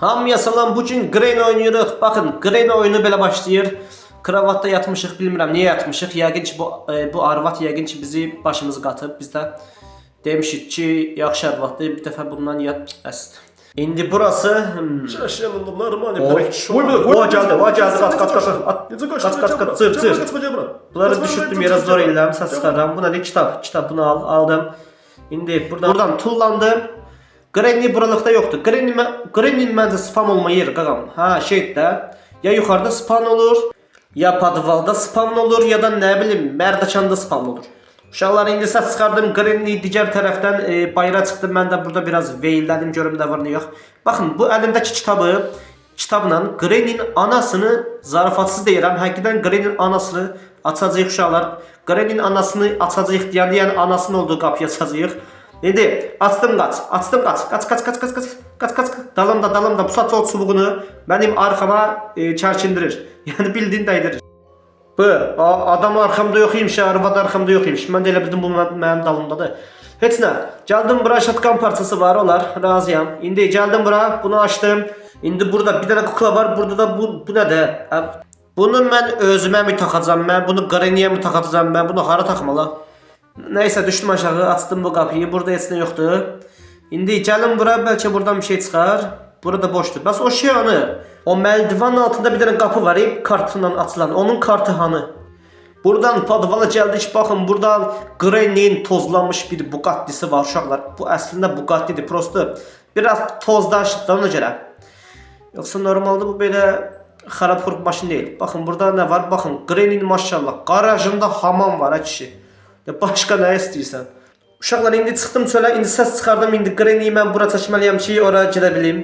Hamıya salam, bugün Granny oynayırıq. Baxın, Granny oyunu belə başlayır. Kravatda yatmışıq, bilmirəm niyə yatmışıq. Yəqin ki bu arvad yəqin ki bizi başımızı qatıb. Biz də demişik ki, yaxşı arvaddır. Bir dəfə bundan yat əst. İndi burası Şaşırın normal. O geldi, kaç, zır. Bunları düşürttüm yere zor eylem, ses çıkarım. Bu nedir? Kitap bunu aldım. İndi buradan tullandım. Granny buralıqda yoxdur. Granny məncə spam olma yeri qaqam. Ha, şeydə ya yuxarıda spam olur, ya podvalda spam olur, ya da nə bilim, mərdəkanda spam olur. Uşaqlar indi səs çıxardım. Granny digər tərəfdən bayıra çıxdı. Mən də burada biraz veyllədim, görüm də var nə yox. Baxın, bu əlimdəki kitabla Granny'nin anasını zarafatsız deyirəm. Həqiqətən Granny'nin anasını açacağıq uşaqlar. Granny'nin anasını açacağıq deyəndə, yəni anasının olduğu qapıya açacağıq. İndi açdım qaç. Dalımda bu saç çubuğunu mənim arxama çərkindirir. Yəni bildiyin dəydirir. Bu adam arxamda yox imiş, arvad arxamda yox imiş. Mən də elə bildim bu mənim dalımdadır. Heç nə. Gəldim bura şatkan parçası var, olar. Razıyam. İndi gəldim bura, bunu açdım. İndi burada bir dənə kukla var. Burada da bu nədir? Bunu mən özümə mi taxacam? Mən bunu Granny'yə mi taxacam? Mən bunu hara taxmalı? Neyse düşdüm aşağı, açdım bu qapıyı. Burada heç nə yoxdur. İndi gəlin bura, bəlkə buradan bir şey çıxar. Burada boşdur. Bəs o şey hanı? O məldivanın altında bir dənə qapı var, kartla açılan. Onun kartı hanı? Buradan podvala gəldik. Baxın, buradan Granny'nin tozlanmış bir Bugatti'si var uşaqlar. Bu əslində Bugatti'dir, prosto. Biraz tozdaşdı ona görə. Yoxsa normalde bu belə xarab xurub maşın deyil. Baxın, burada nə var? Baxın, Granny'nin maşallah qarajında hamam var ha kişi. Başqa nə istəyirsən? Uşaqlar indi çıxdım çölə, indi səs çıxardım. İndi Granny'yi mən bura çəkməliyəm ki, ora gedə bilim.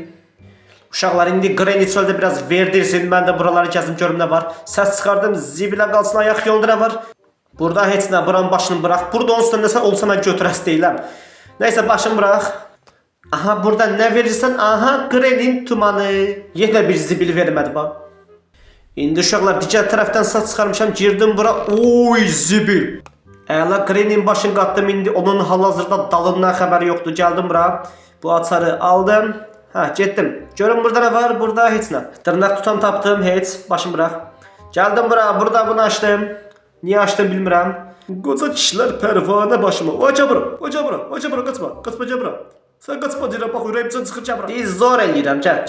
Uşaqlar indi Granny çöldə biraz verdirsin. Mən də buraları gəzim görüm nə var. Səs çıxardım, zibilə qalsın, ayaq yolda nə var? Burada heç nə, buranın başını bıraq. Burada onsuz da nəsə olsa mən götürəs deyiləm. Nəysə, başını bıraq. Aha, burada nə verirsən? Aha, Granny'nin tumanı. Yenə bir zibil vermədi bax. İndi uşaqlar digər tərəfdən səs çıxarmışam, girdim bura. Oy, zibil. Əla, Granny'nin başını qatdım, indi onun hal-hazırda dalından xəbəri yoxdur. Gəldim bura, bu açarı aldım. Hə, getdim. Görün burada nə var? Burada heç nə. Dırnaq tutan tapdım, heç. Başım bıraq. Gəldim bura, burada bunu açdım. Niyə açdım bilmirəm. Qoca kişilər pərvanə başıma. Oca bura, qaçma bura. Sən qaçma deyirəm, bax ürəyimcən çıxır cəbra. Biz zor eləyirəm, gəl.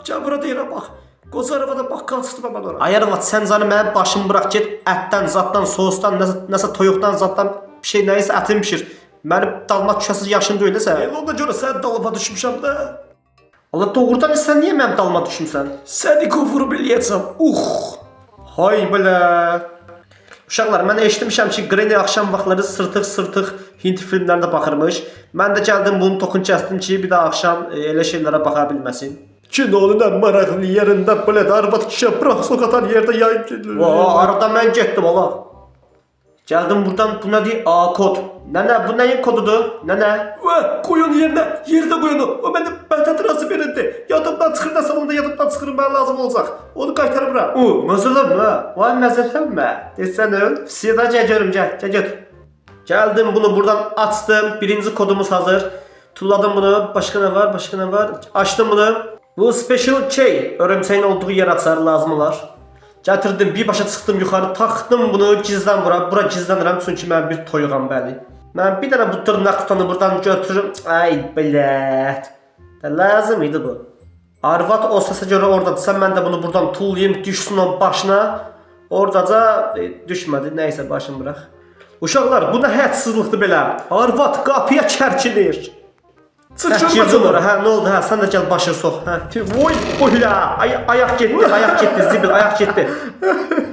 Cəbra deyirəm, bax. Qoca arabada bax, qalçıxdı bana ora. Ay arvad, sən canım mənim başımı bıraq, get ətdən, zaddan, soğusdan, nəsə toyuqdan, zaddan bir şey nəyəsə ətin pişir. Mənim dalma düşəsiz yaşım deyil sən. Ona görə sən dalıma düşmüşəm də. Allah, doğrudan sən niyə mənim dalıma düşmüsən? Səni qovurub eləyəcəm. Hay belə. Uşaqlar, mən eşitmişəm ki, Granny axşam vaxtları sırtıq Hint filmlərində baxırmış. Mən də gəldim bunu tokun kəsdim ki, bir də axşam elə şeylərə baxa bilməsin. Kinonun ən maraqlı yerində belə arvad kişiyə bırak sokatan yerdə yayın gedir. Arada mən getdim ola. Gəldim buradan, bu nədir? Kod. Nənə, bu nəyin kodudur? Nənə? Qoyun yerdə qoyun. O məndə bəltədirası verildi. Yadımdan çıxır, nə salonda yadımdan çıxır, mənə lazım olacaq. Onu qaytarıram. Məsələn mə? Vay məsələn mə? Desən öl. Siyada görüm, gəl. Gəldim, bunu buradan açdım. Birinci kodumuz hazır. Tulladım bunu. Başqa nə var? Açdım bunu. Bu special key, örümçəyin olduğu yer açar, lazım olar. Gətirdim, bir başa çıxdım yuxarı, taxdım bunu, gizlən bura gizlənirəm, çünki mən bir toyuğam, bəli. Mən bir dənə bu dırnaq tutanı buradan götürürüm, ay bilət. Lazım idi bu. Arvad o səsə görə oradadırsa, mən də bunu buradan tullayayım, düşsün onun başına. Oradaca düşmədi, nəysə başım bıraq. Uşaqlar, bu nə hədsizlikdir belə? Arvad qapıya kərkilir. Girdim ora, hə, nə oldu, hə, sən də gəl başını sox, hə. Oyla, ayaq getdi, zibil, ayaq getdi.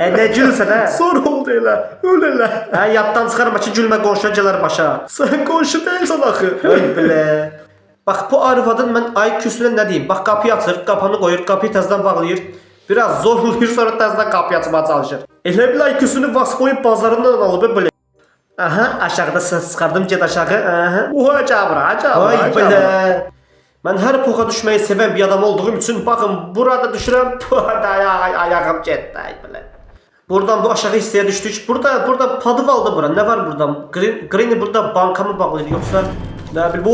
Nə gülsən, hə? Sonra oldu elə, öl elə. Hə, yaddan çıxarma ki, gülmə qonşuya gələr başa. Sən qonşu deyilsən axı. Öy bilə. Bax, bu arvadın mən IQ-sünə nə deyim? Bax, qapıyı açır, qapanı qoyur, qapıyı təzdən bağlayır. Biraz zorlayır, sonra təzdən qapıyı açmağa çalışır. Elə bil IQ-sünü Vaspoyun bazarından alıb, belə. Aha, aşağıda səs çıxardım, get aşağı. Aha. Cabra. Ay belə. Mən hər poxa düşməyi sevən bir adam olduğum üçün, baxın, burada düşürəm, ayağım getdi, ay belə. Buradan bu aşağı hissəyə düşdük. Burada podvalda bura. Nə var buradan? Granny burada bankamı bağlayır, yoxsa nə bilim.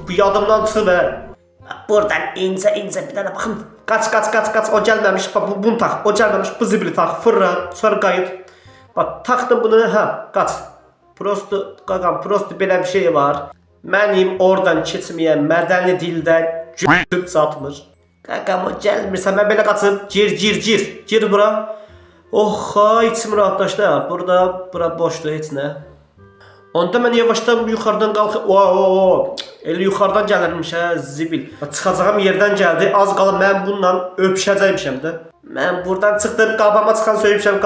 Bu yadımdan çıxıb. buradan ince bir tane bakın. Kaç o gelmemiş bak bunu tak o gelmemiş bu zibili tak fırla sonra kayıt. Bak taktım bunu ha kaç. Prosto qaqam prosto belə bir şey var. Mənim oradan keçməyən mədəni dildən gülüb satmır. Qaqam o gəlmirsə mən belə qaçıb gir bura. Oh ha içim rahatlaşdı. Bura boşdur heç nə. Onda mən yavaşdan yuxarıdan qalxıb elə yuxarıdan gəlirmiş hə zibil. Çıxacağım yerdən gəldi. Az qalıb mən bununla öpüşəcəymişəm də. Mən buradan çıxdım, qabama çıxan söyümşəm,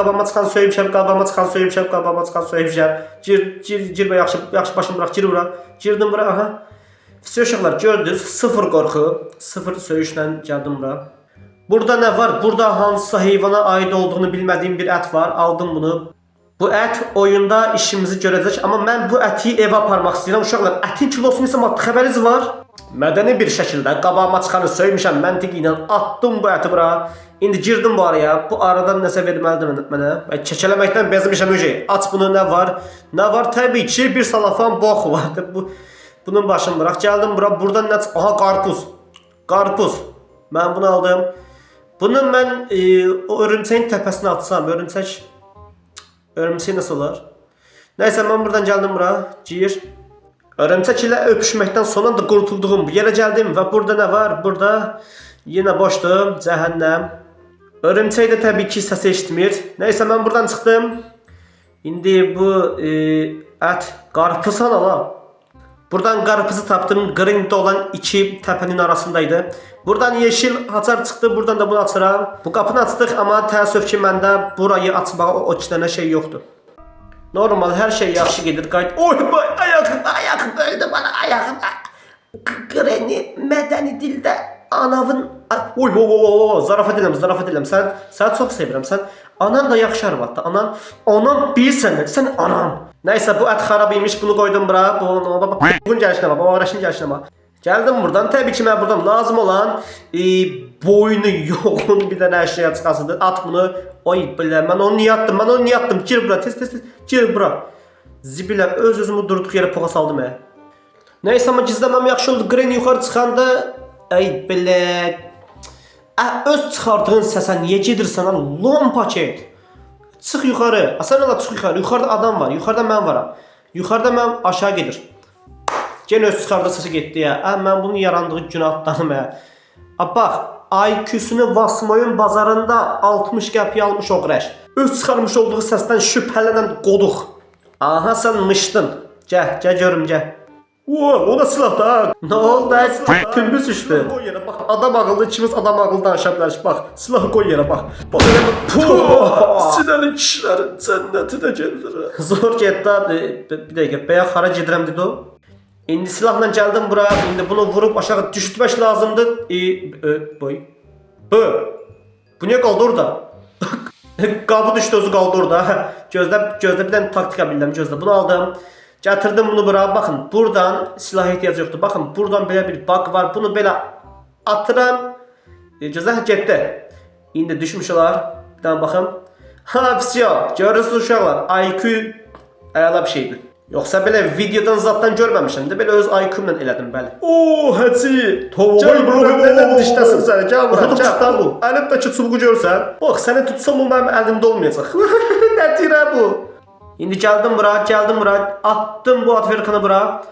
Girmə yaxşı başım bırax, gir bura. Girdim bura, aha. Vəsiy uşaqlar gördünüz, sıfır qorxu, sıfır söyüşlə gəldim bura. Burada nə var? Burada hansısa heyvana aid olduğunu bilmədiyim bir ət var. Aldım bunu. Bu ət oyunda işimizi görəcək, amma mən bu əti evə aparmaq istəyirəm. Uşaqlar, ətin kilosunu isə xəbəriniz var? Mədəni bir şəkildə qabağıma çıxanı söymüşəm, məntiqi ilə attım bu əti bura. İndi girdim bu araya. Bu aradan nəsə verməlidir mənə. Kəkələməkdən bezmişəm öcək. Aç bunu nə var? Nə var? Təbii ki bir salafan box var. Bunun başını bırax. Gəldim bura. Buradan nə? Aha qarpuz. Mən bunu aldım. Bunu mən o örümçəyin təpəsinə atsam, örümçək nasıl olar? Nəysə mən buradan gəldim bura. Gir. Örümçək ilə öpüşməkdən sonra da qurtulduğum bu yerə gəldim və burada nə var? Burada yenə boşdur. Cəhənnəm. Örümçək də təbii ki səs eşitmir. Nəysə mən buradan çıxdım. İndi bu ət qarpız ala. Buradan qarpızı tapdım. Qırıngda olan iki təpənin arasındaydı. Buradan yeşil haçar çıxdı. Buradan da bunu açıram. Bu qapını açdıq amma təəssüf ki məndə burayı açmağa o iki dənə şey yoxdur. Normal hər şey yaxşı gedir. Oy bay ayağım öldü bana ayağım. Qreni mədəni dildə anavın zarafat edirəm. Sən çox sevirəm. Sən anan da yaxşı arvaddır. Anan bilirsən, sən anan. Nəysə bu ət xarab imiş. Bunu qoydum bura. Bugün gəlişinə bax. Ağrışın gəlişinə bax. Gəldim buradan. Təbii ki mən buradan lazım olan boynu yoğun bir dənə əşya çıxasıdır. At bunu. Oy bilə mən onu niyə attım? Gir bura. Tez. Gir bura. Zibilə özümü durduq yerə poğa saldım hə. Nəysə amma gizləməm yaxşı oldu. Qren yuxarı çıxanda ay belə öz çıxardığın səsə niyə gedirsən lan? Lom paket. Çıx yuxarı. Sən ola çıx yuxarı. Yuxarıda adam var. Yuxarıda mən varam. Yuxarıda mən aşağı gedir. Gen öz çıxardığı səsi getdi ya. Mən bunun yarandığı günahdanım hə. Bax, IQ-sunu Vasmoyun bazarında 60 qəpiyə almış o qrəş. Öz çıxarmış olduğu səsdən şübhələnən qoduq. Aha sən mışdın. Gəl görüm gəl. O da silah da. Ne oldu? Gündüz işte. Bak adam akıllı ikimiz adam akıllı danışabiliriz. Bak silah koy yere bak. Bak Sinan'ın kişilerin cenneti de gelir. Zor getdi abi. Bir dakika. Beyaz hara gedirəm dedi o. İndi silahla geldim buraya. İndi bunu vurup aşağı düşürtmək lazımdır. Bu niye kaldı orada? Qabı düşdü özü qaldı orada. Gözlə bir dənə taktika bildim gözlə. Bunu aldım. Gətirdim bunu bura. Baxın, buradan silah ehtiyacı yoxdur. Baxın, buradan belə bir bug var. Bunu belə atıram. Gözlə getdi. İndi düşmüş olar. Bir dənə baxın. Ha, vəsiyo. Görürsünüz uşaqlar. IQ əla bir şeydir. Yoxsa belə videodan zatdan görməmişəm də belə öz IQ-mla elədim bəli. Həci. Gəl bura. Nədən dişdəsin sən? Gəl bura. Çıxdan bu. Əlimdəki çubuğu görsən. Bax, səni tutsam o mənim əlimdə olmayacaq. Nə deyir bu? İndi gəldim bura. Attım bu atverkanı bura.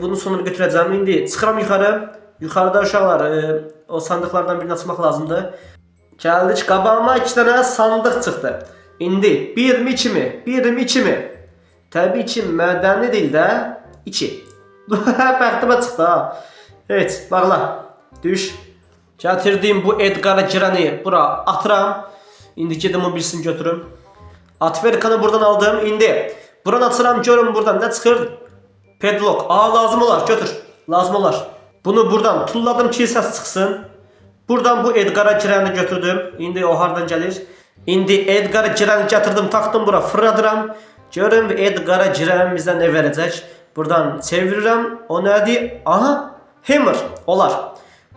Bunu sonra götürəcəm. İndi çıxıram yuxarı. Yuxarıda uşaqlar o sandıqlardan birini açmaq lazımdır. Gəldik qabağıma 2 dənə sandıq çıxdı. İndi 1 mi? Təbii ki mədəni dildə 2. Bəxtimə çıxdı ha. Evet, bağla. Düş. Gətirdiyim bu Edgar'a girəni bura atıram. İndi gedim o birisini götürüm. Atverkanı buradan aldım. İndi buranı açıram görün buradan ne çıxır? Padlock. Lazım olar götür. Lazım olar. Bunu buradan tulladım ki səs çıxsın. Buradan bu Edgar'a girəni götürdüm. İndi o hardan gəlir? İndi Edgar'a girəni gətirdim, taktım bura, fırladıram. Görün Edgar'a girən bizə nə verəcək? Buradan çevirirəm. O nədir? Aha, hammer. Olar.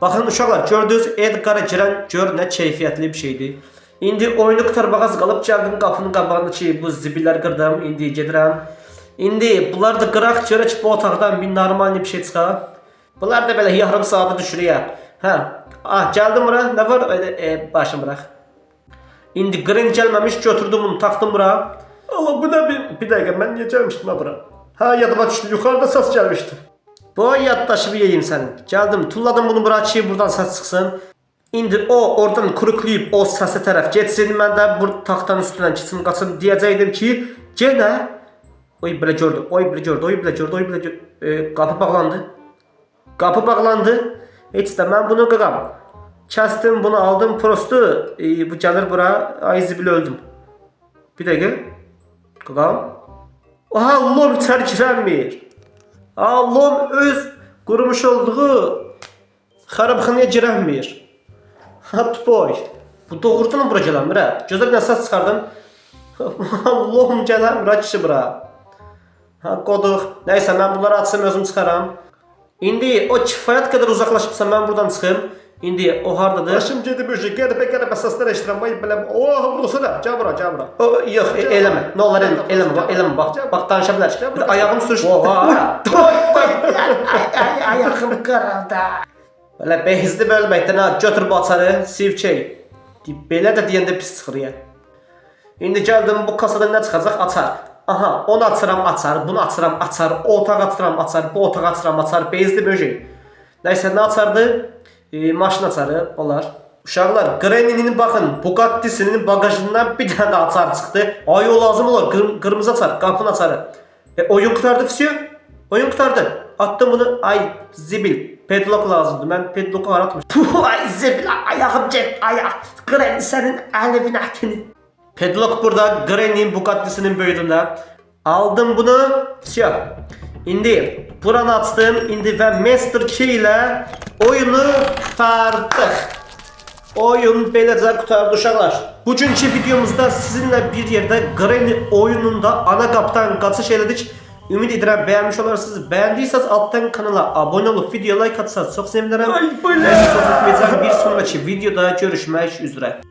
Baxın uşaqlar, gördünüz Edgar'a girən gör nə keyfiyyətli bir şeydir. İndi oyunu qutarmağa az qalıb gəldim qapının qabağında ki bu zibillər qırdım. İndi gedirəm. İndi bunlar da qıraq görək bu otaqdan bir normal bir şey çıxar. Bunlar da böyle yarım saate düşürüyor. Ha. Ah geldim bura. Ne var? Başım bırak. İndi Gren gelmemiş götürdüm bunu taktım bura. Allah bu da bir dakika ben niye gelmiştim ha bura? Ha yadıma düştü yukarıda ses gelmişti. Bu yaddaşı bir yiyeyim senin. Geldim tulladım bunu bura açayım buradan ses çıksın. İndi o oradan kuruklayıp o sese taraf geçsin. Ben de bu taxtanın üstünden çıksın kaçın diyecektim ki gene. Oy bile gördü, oy bile gördü, oy bile gördü, oy bile gördü. Kapı bağlandı. Kapı bağlandı. Hiç de ben bunu qıram. Kestim bunu aldım prostu. Bu gelir bura. Ayızı bile öldüm. Bir dakika. Qıram. Aha lom içeri girənmir. Lom öz qurumuş olduğu xarabxanaya girənmir. Hat boy. Bu doğrudan bura gələnmir ha. Gözəl bir səs çıxardım. Lom gələnmir kişi bura. Ha qoduq. Neyse ben bunları açsam özüm çıxaram. İndi o kifayət qədər uzaqlaşıbsa ben buradan çıxım. İndi o hardadır? Başım gedib öcə qəribə səslər eşidirəm. Vay biləm. Oh burası da. Gəl bura, gəl bura. Yox, eləmə. Nə olar eləmə. Bax danışa bilər. Bir ayağım sürüş. Oha. Ayağım qırıldı. Belə behizli bölməkdən ha götür bu açarı, sivçək. Belə də deyəndə pis çıxır ya. İndi gəldim bu kasadan nə çıxacaq? Açar. Aha, onu açıram, açar. Bunu açıram, açar. O otağı açıram, açar. Bu otağı açıram, açar. Behizli böcək. Nəysə nə açardı? Maşın açarı olar. Uşaqlar, Granny'nin baxın, Bugatti'sinin bagajından bir tane açar çıxdı. Ay o lazım olar, qırmızı açar, qapını açarı. Oyun qurtardı fisiyo. Oyun qurtardı. Attım bunu, ay zibil. Pedlock lazımdı, mən pedlock'u aratmışım. Ay zibil, ayağım cep, ayaq. Granny senin əlivin ətini. Pedlock burada, Granny'nin Bugatti'sinin böyründə. Aldım bunu, fisiyo. İndi buranı açtım, indi ve Master Key ile oyunu qurtardıq. Oyun beləcə qurtardı uşaqlar. Bugünkü videomuzda sizinle bir yerde Granny oyununda ana qapıdan qaçış elədik. Ümid edirəm beğenmiş olarsınız. Beğendiyseniz alttan kanala abone olup video like atsanız çok sevinirim. Ay böyle. Bir sonraki videoda görüşmek üzere.